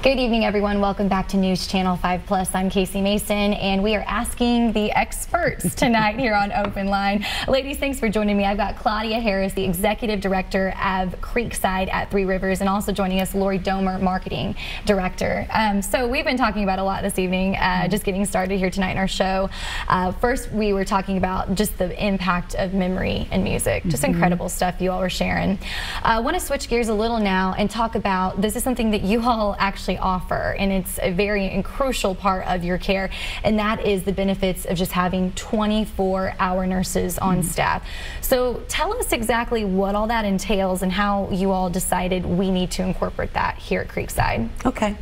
Good evening, everyone. Welcome back to News Channel 5 Plus. I'm Casey Mason, and we are asking the experts tonight here on OpenLine. Ladies, thanks for joining me. I've got Claudia Harris, the Executive Director of Creekside at Three Rivers, and also joining us, Lori Domer, Marketing Director. So we've been talking about a lot this evening, just getting started here tonight in our show. First, we were talking about just the impact of memory and music. Just incredible stuff you all were sharing. I want to switch gears a little now and talk about, this is something that you all actually offer, and it's a very and crucial part of your care, and that is the benefits of just having 24-hour nurses on staff. So tell us exactly what all that entails and how you all decided we need to incorporate that here at Creekside. Okay.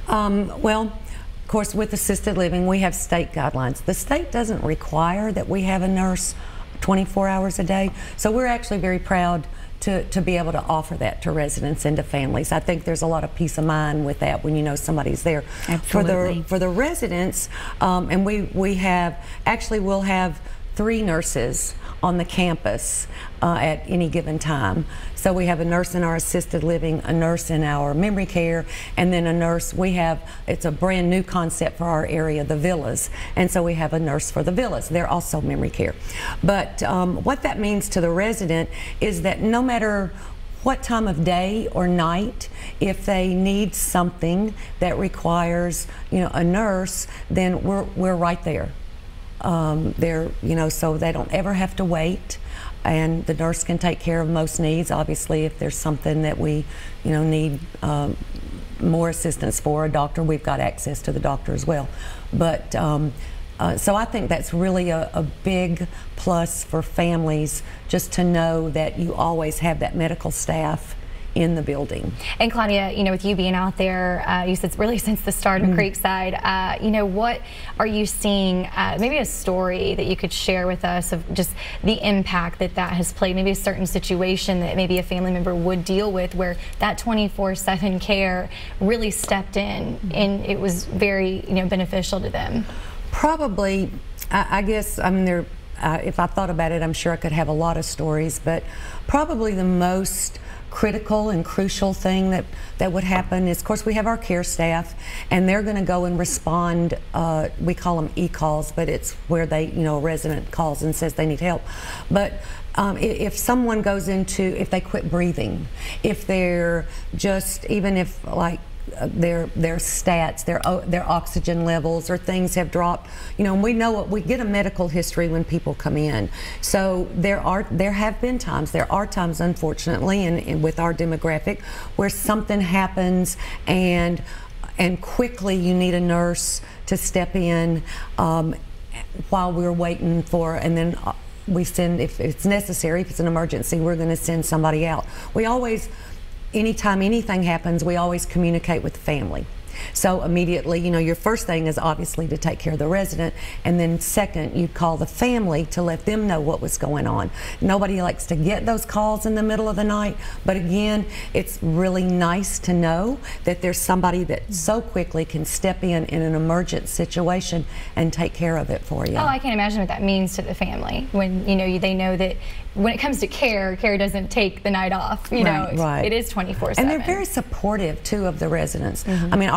Well, of course, with assisted living, we have state guidelines. The state doesn't require that we have a nurse 24 hours a day, so we're actually very proud to be able to offer that to residents and to families. I think there's a lot of peace of mind with that when you know somebody's there. Absolutely. For the residents, and we'll have 3 nurses on the campus at any given time. So we have a nurse in our assisted living, a nurse in our memory care, and then a nurse, it's a brand new concept for our area, the villas, and so we have a nurse for the villas. They're also memory care. But what that means to the resident is that no matter what time of day or night, if they need something that requires, a nurse, then we're right there. So they don't ever have to wait, and the nurse can take care of most needs. Obviously, if there's something that we, need more assistance for, a doctor, we've got access to the doctor as well. But so I think that's really a big plus for families, just to know that you always have that medical staff in the building. And Claudia, with you being out there, you said really since the start of Creekside, what are you seeing, maybe a story that you could share with us of just the impact that has played, maybe a certain situation that maybe a family member would deal with where that 24/7 care really stepped in and it was very, beneficial to them? Probably, I guess, if I thought about it, I'm sure I could have a lot of stories, but probably the most critical and crucial thing that would happen is, of course, we have our care staff, and they're going to go and respond. We call them e-calls, but it's where they, a resident calls and says they need help. But if someone goes if they quit breathing, if they're just, even if their stats, their oxygen levels or things have dropped, and we get a medical history when people come in. So there are times, unfortunately, and with our demographic, where something happens and quickly you need a nurse to step in while we're waiting for, and then we send, if it's necessary, if it's an emergency, we're going to send somebody out. We always, anytime anything happens, we always communicate with the family. So immediately, your first thing is obviously to take care of the resident, and then second, you call the family to let them know what was going on. Nobody likes to get those calls in the middle of the night, but again, it's really nice to know that there's somebody that so quickly can step in an emergent situation and take care of it for you. Oh, I can imagine what that means to the family when, they know that when it comes to care doesn't take the night off. It is 24/7. And they're very supportive too of the residents.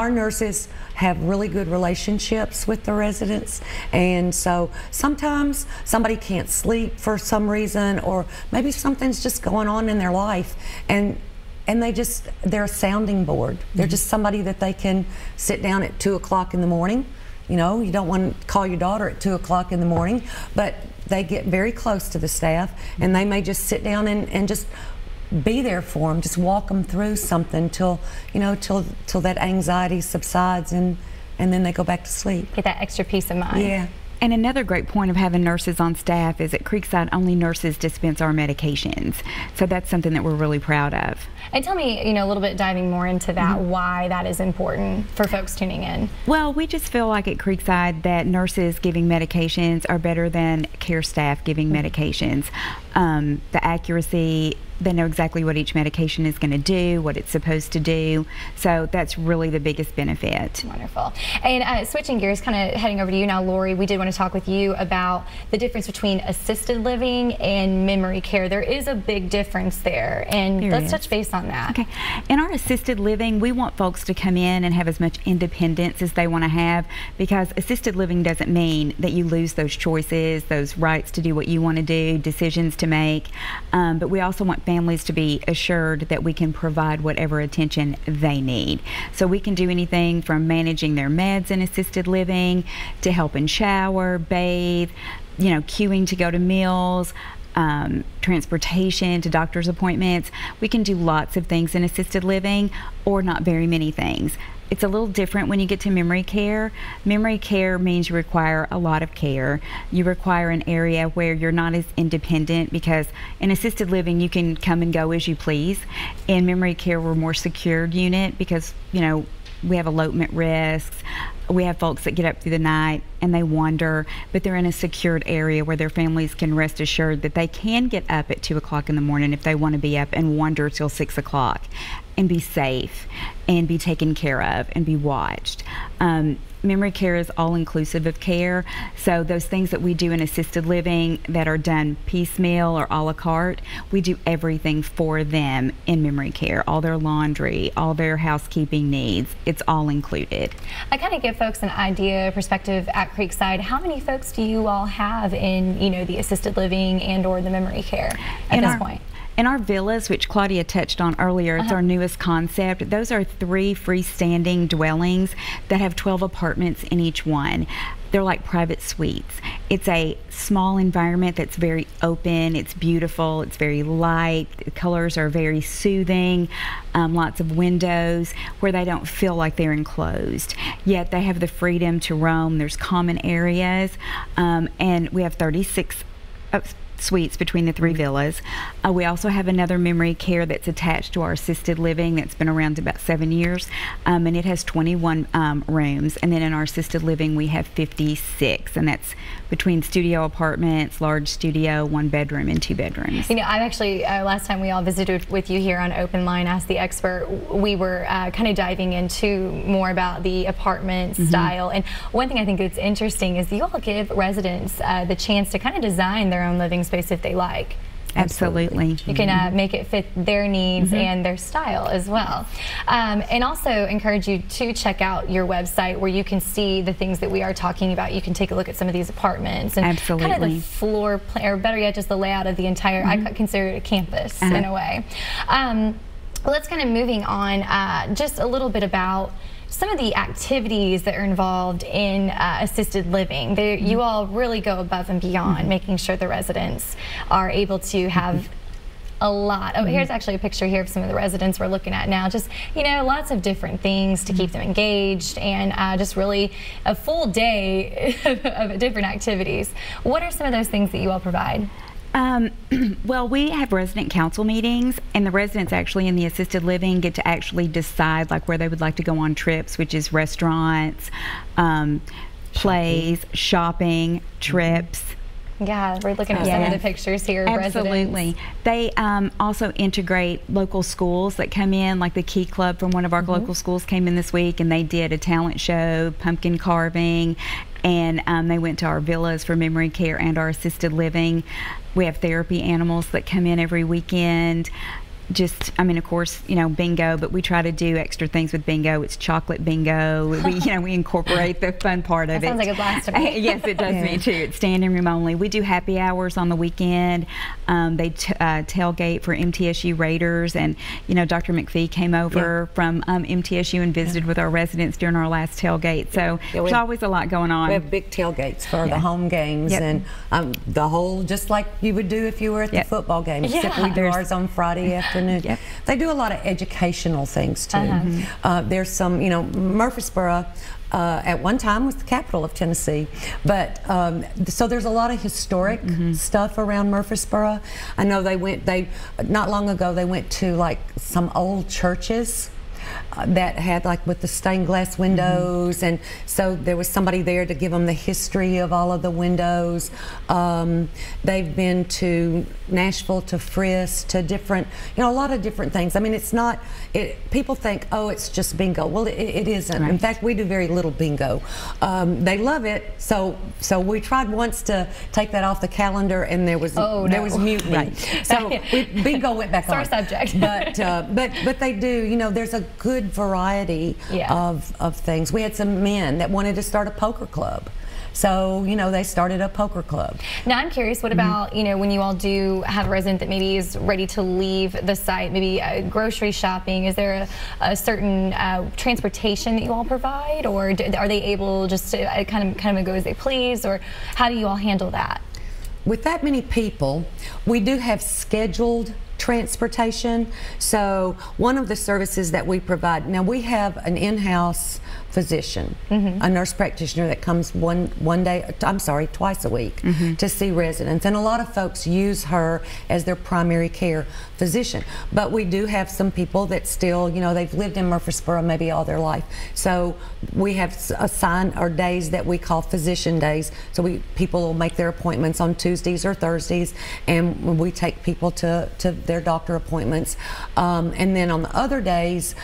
Our nurses have really good relationships with the residents, and so sometimes somebody can't sleep for some reason, or maybe something's just going on in their life, and they're a sounding board. They're just somebody that they can sit down at 2 o'clock in the morning. You don't want to call your daughter at 2 o'clock in the morning, but they get very close to the staff, and they may just sit down and just be there for them, just walk them through something till that anxiety subsides, and then they go back to sleep. Get that extra peace of mind. Yeah. And another great point of having nurses on staff is at Creekside, only nurses dispense our medications. So that's something that we're really proud of. And tell me, a little bit diving more into that, why that is important for folks tuning in. Well, we just feel like at Creekside that nurses giving medications are better than care staff giving medications. The accuracy They know exactly what each medication is going to do, what it's supposed to do. So that's really the biggest benefit. Wonderful. And switching gears, kind of heading over to you now, Lori, we did want to talk with you about the difference between assisted living and memory care. There is a big difference there, and let's touch base on that. Okay. In our assisted living, we want folks to come in and have as much independence as they want to have, because assisted living doesn't mean that you lose those choices, those rights to do what you want to do, decisions to make, but we also want families to be assured that we can provide whatever attention they need. So we can do anything from managing their meds in assisted living to helping shower, bathe, you know, queuing to go to meals, transportation to doctor's appointments. We can do lots of things in assisted living, or not very many things. It's a little different when you get to memory care. Memory care means you require a lot of care. You require an area where you're not as independent, because in assisted living you can come and go as you please. In memory care, we're a more secured unit because, you know, we have elopement risks. We have folks that get up through the night and they wander, but they're in a secured area where their families can rest assured that they can get up at 2 o'clock in the morning if they want to be up and wander till 6 o'clock and be safe and be taken care of and be watched. Memory care is all inclusive of care, so those things that we do in assisted living that are done piecemeal or a la carte, we do everything for them in memory care. All their laundry, all their housekeeping needs, it's all included. I kind of give folks an idea, perspective at Creekside. How many folks do you all have in, you know, the assisted living and or the memory care at this point? In our villas, which Claudia touched on earlier, it's our newest concept. Those are 3 freestanding dwellings that have 12 apartments in each one. They're like private suites. It's a small environment that's very open, it's beautiful, it's very light, the colors are very soothing, lots of windows where they don't feel like they're enclosed. Yet they have the freedom to roam. There's common areas, and we have 36 suites between the 3 villas. We also have another memory care that's attached to our assisted living that's been around about 7 years, and it has 21 rooms. And then in our assisted living we have 56, and that's between studio apartments, large studio, 1 bedroom and 2 bedrooms. You know, I've actually, last time we all visited with you here on OpenLine, Ask the Expert, we were kind of diving into more about the apartment style. And one thing I think that's interesting is you all give residents the chance to kind of design their own living space if they like. Absolutely. You can make it fit their needs and their style as well. And also encourage you to check out your website where you can see the things that we are talking about. You can take a look at some of these apartments and kind of the floor plan, or better yet, just the layout of the entire, I consider it a campus in a way. Let's kind of moving on, just a little bit about some of the activities that are involved in assisted living. You all really go above and beyond, making sure the residents are able to have a lot. Oh, here's actually a picture here of some of the residents we're looking at now. Just, you know, lots of different things to keep them engaged, and just really a full day of different activities. What are some of those things that you all provide? Well, we have resident council meetings, and the residents actually in the assisted living get to actually decide like where they would like to go on trips, which is restaurants, plays, shopping, trips. Yeah, we're looking at some of the pictures here of Absolutely. residents. They also integrate local schools that come in, like the Key Club from one of our local schools came in this week, and they did a talent show, pumpkin carving, and they went to our villas for memory care and our assisted living. We have therapy animals that come in every weekend. Just, I mean, of course, you know, bingo, but we try to do extra things with bingo. It's chocolate bingo. We, you know, we incorporate the fun part of it. Sounds like a blast to me. Yes, it does me too. It's standing room only. We do happy hours on the weekend. They tailgate for MTSU Raiders, and you know, Dr. McPhee came over from MTSU and visited with our residents during our last tailgate. So there's always a lot going on. We have big tailgates for the home games, and the whole, just like you would do if you were at the football game. Except we do ours on Friday afternoon. They do a lot of educational things too. There's some, you know, Murfreesboro at one time was the capital of Tennessee, but so there's a lot of historic stuff around Murfreesboro. I know they not long ago they went to like some old churches that had like with the stained glass windows, and so there was somebody there to give them the history of all of the windows. They've been to Nashville, to Frisk, to different, a lot of different things. I mean, it's not, people think, oh, it's just bingo. Well, it isn't. Right. In fact, we do very little bingo. They love it, so we tried once to take that off the calendar, and there was there was mutiny. Right. So bingo went back on. Sore subject. But they do, there's a good variety of things. We had some men that wanted to start a poker club. So, they started a poker club. Now, I'm curious, what about, when you all do have a resident that maybe is ready to leave the site, maybe grocery shopping, is there a certain transportation that you all provide, or are they able just to kind of go as they please, or how do you all handle that? With that many people, we do have scheduled transportation. So one of the services that we provide, now we have an in-house physician, a nurse practitioner that comes twice a week to see residents, and a lot of folks use her as their primary care physician. But we do have some people that still, they've lived in Murfreesboro maybe all their life, so we have assigned our days that we call physician days. So people will make their appointments on Tuesdays or Thursdays, and we take people to their doctor appointments, and then on the other days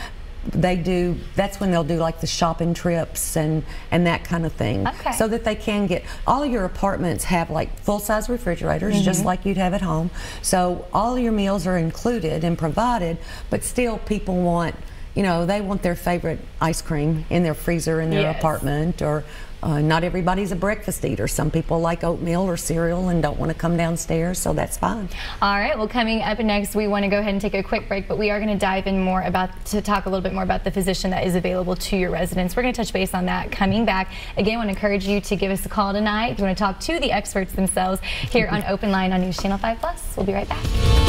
that's when they'll do like the shopping trips and that kind of thing. Okay. So that they can get, all your apartments have like full-size refrigerators, just like you'd have at home. So all your meals are included and provided, but still people want, they want their favorite ice cream in their freezer in their apartment, or not everybody's a breakfast eater. Some people like oatmeal or cereal and don't want to come downstairs, so that's fine. All right, well, coming up next, we want to go ahead and take a quick break, but we are going to dive in more to talk a little bit more about the physician that is available to your residents. We're going to touch base on that coming back. Again, I want to encourage you to give us a call tonight if you want to talk to the experts themselves here on Open Line on News Channel 5+. We'll be right back.